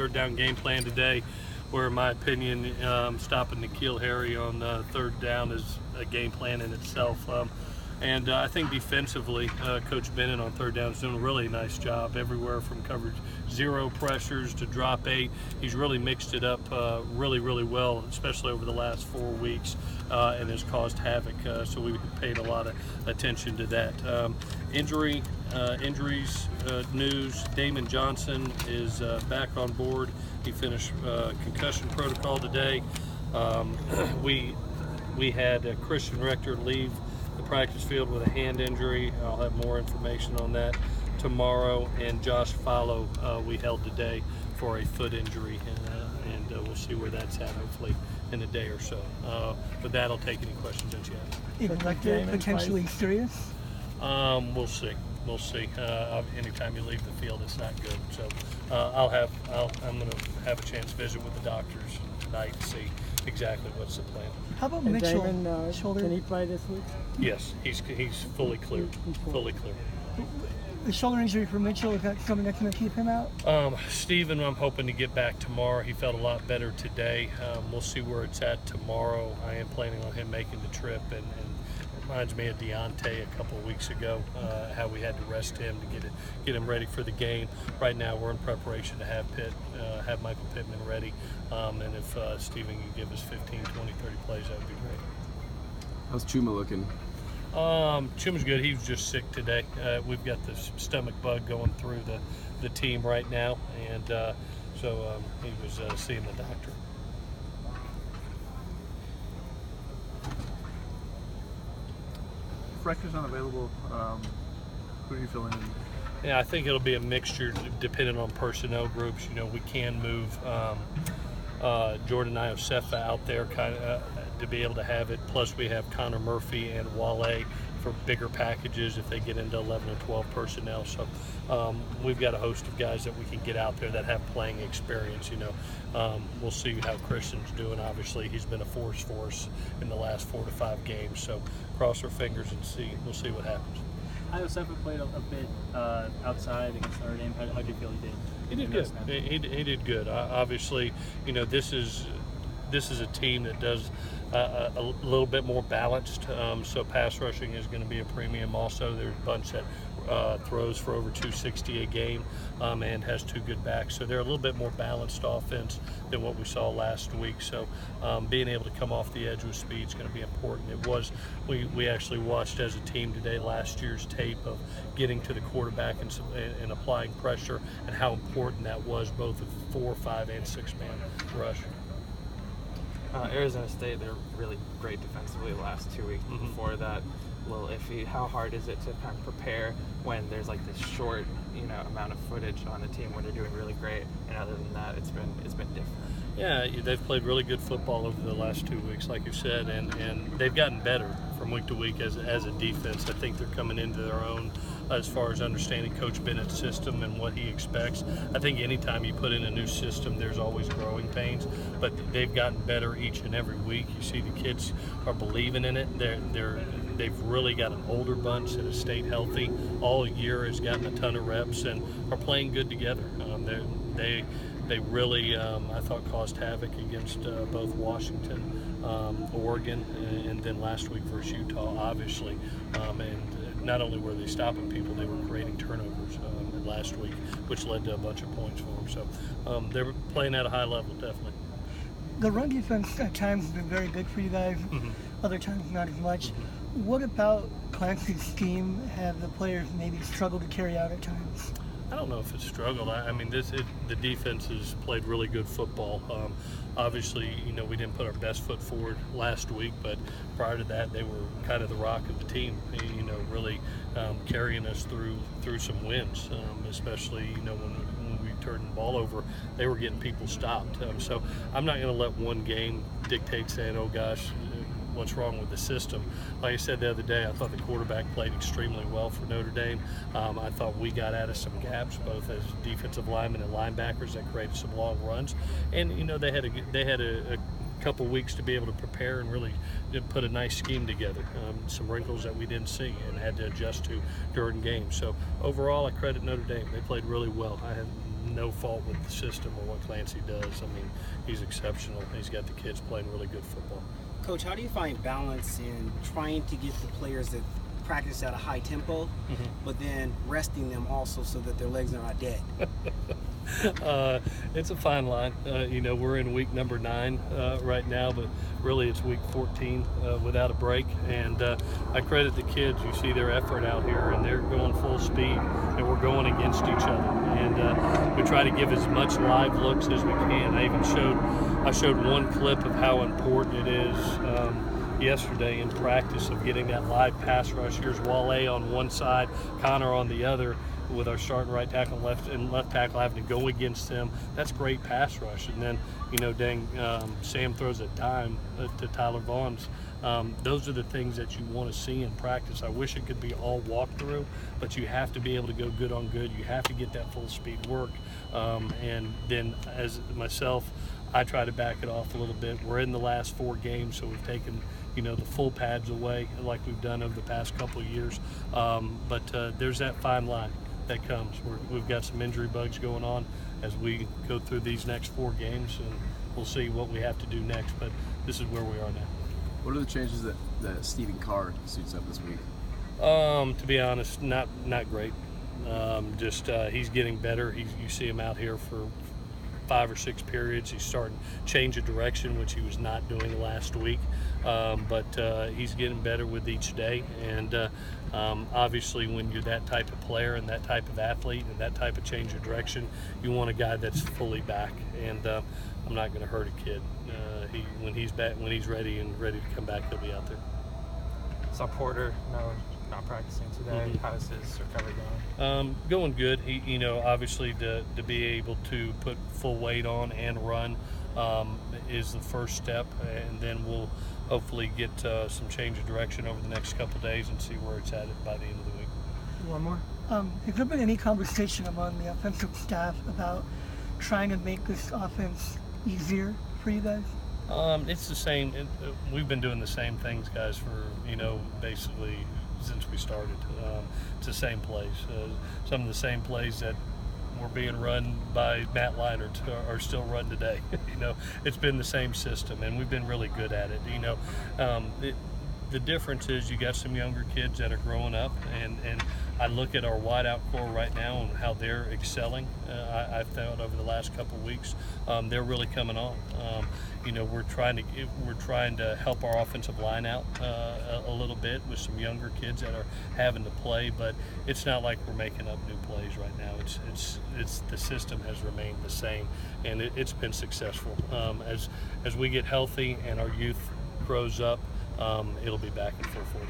third down game plan today, where in my opinion, stopping N'Keal Harry on third down is a game plan in itself. And I think defensively, Coach Bennett on third down is doing a really nice job everywhere from coverage 0 pressures to drop 8. He's really mixed it up really well, especially over the last 4 weeks, and has caused havoc. So we paid a lot of attention to that. Injuries news, Damon Johnson is back on board. He finished concussion protocol today. We had Christian Rector leave the practice field with a hand injury. I'll have more information on that tomorrow. And Josh Follow we held today for a foot injury, and we'll see where that's at hopefully in a day or so. With that, I'll take any questions that you have. Is Rector potentially serious? We'll see. We'll see. Anytime you leave the field, it's not good. So I'm going to have a chance to visit with the doctors tonight and see exactly what's the plan. How about and Mitchell? Damon, shoulder? Can he play this week? Yes, he's fully cleared. Fully cleared. The shoulder injury for Mitchell, is that something that's going to keep him out? Steven, I'm hoping to get back tomorrow. He felt a lot better today. We'll see where it's at tomorrow. I am planning on him making the trip, and it reminds me of Deontay a couple of weeks ago, how we had to rest him to get him ready for the game. Right now, we're in preparation to have Michael Pittman ready, and if Steven can give us 15, 20, 30 plays, that would be great. How's Chuma looking? Chuma's good. He was just sick today. We've got this stomach bug going through the team right now, and so he was seeing the doctor. If Rector's unavailable, who are you filling in? Yeah, I think it'll be a mixture depending on personnel groups. You know, we can move Jordan Iosefa out there to be able to have it. Plus, we have Connor Murphy and Wale for bigger packages if they get into 11 or 12 personnel. So we've got a host of guys that we can get out there that have playing experience. You know, we'll see how Christian's doing. Obviously, he's been a force for us in the last 4 to 5 games. So cross our fingers and we'll see what happens. Iosefa played a bit outside against Notre Dame. How do you feel he did? He did good. He did good. Obviously, you know, this is a team that does a little bit more balanced. So pass rushing is going to be a premium. Also, there's a bunch that throws for over 260 a game and has 2 good backs. So they're a little bit more balanced offense than what we saw last week. So being able to come off the edge with speed is going to be important. We actually watched as a team today last year's tape of getting to the quarterback and applying pressure, and how important that was, both of 4, 5, and 6-man rush. Arizona State, they're really great defensively the last 2 weeks. Mm-hmm. Before that, a little iffy. How hard is it to kind of prepare when there's like this short, amount of footage on a team where they're doing really great, and other than that, it's been different? Yeah, they've played really good football over the last 2 weeks, like you said, and they've gotten better from week to week as a defense. I think they're coming into their own as far as understanding Coach Bennett's system and what he expects. I think anytime you put in a new system, there's always growing pains, but they've gotten better each and every week. You see the kids are believing in it. They've really got an older bunch that has stayed healthy all year, has gotten a ton of reps, and are playing good together. They really, I thought, caused havoc against both Washington, Oregon, and then last week versus Utah, obviously. And not only were they stopping people, they were creating turnovers last week, which led to a bunch of points for them. So they're playing at a high level, definitely. The run defense at times has been very good for you guys. Mm-hmm. Other times not as much. Mm-hmm. What about Clancy's scheme have the players maybe struggled to carry out at times? I don't know if it's struggled. I mean, the defense has played really good football. Obviously, we didn't put our best foot forward last week, but prior to that, they were kind of the rock of the team. Really carrying us through some wins, especially when we turned the ball over, they were getting people stopped. So I'm not going to let one game dictate saying, oh gosh, what's wrong with the system. Like I said the other day, I thought the quarterback played extremely well for Notre Dame. I thought we got out of some gaps, both as defensive linemen and linebackers, that created some long runs. And they had a couple weeks to be able to prepare and really put a nice scheme together. Some wrinkles that we didn't see and had to adjust to during games. So overall, I credit Notre Dame. They played really well. I have no fault with the system or what Clancy does. I mean, he's exceptional. He's got the kids playing really good football. Coach, how do you find balance in trying to get the players that practice at a high tempo, but then resting them also so that their legs are not dead? It's a fine line. We're in week number 9 right now, but really it's week 14 without a break. And I credit the kids. You see their effort out here, and they're going full speed, and we're going against each other. And we try to give as much live looks as we can. I showed one clip of how important it is yesterday in practice of getting that live pass rush. Here's Wale on one side, Connor on the other, with our starting right tackle and left tackle having to go against them. That's great pass rush. And then, Sam throws a dime to Tyler Vaughn's. Those are the things that you want to see in practice. I wish it could be all walkthrough, but you have to be able to go good on good. You have to get that full speed work. And then as myself, I try to back it off a little bit. We're in the last 4 games, so we've taken the full pads away like we've done over the past couple of years. But there's that fine line that comes. We've got some injury bugs going on as we go through these next 4 games, and we'll see what we have to do next. But this is where we are now. What are the changes that Stephen Carr suits up this week? To be honest, not great. He's getting better. You see him out here for 5 or 6 periods. He's starting to change of direction, which he was not doing last week. But he's getting better with each day. And obviously, when you're that type of player and that type of athlete and that type of change of direction, you want a guy that's fully back. And I'm not going to hurt a kid. When he's back, when he's ready to come back, he'll be out there. Saw Porter, not practicing today. How's his recovery going? Going good. He, obviously to be able to put full weight on and run is the first step, and then we'll hopefully get some change of direction over the next couple of days and see where it's at by the end of the week. One more. Has there been any conversation among the offensive staff about trying to make this offense easier for you guys? It's the same. We've been doing the same things, guys, for basically since we started. It's the same plays. Some of the same plays that were being run by Matt Leinart are still run today. It's been the same system, and we've been really good at it. The difference is you got some younger kids that are growing up, and I look at our wideout core right now and how they're excelling. I've found over the last couple of weeks, they're really coming on. We're trying to help our offensive line out a little bit with some younger kids that are having to play, but it's not like we're making up new plays right now. It's the system has remained the same, and it's been successful. As we get healthy and our youth grows up, it'll be back in full force.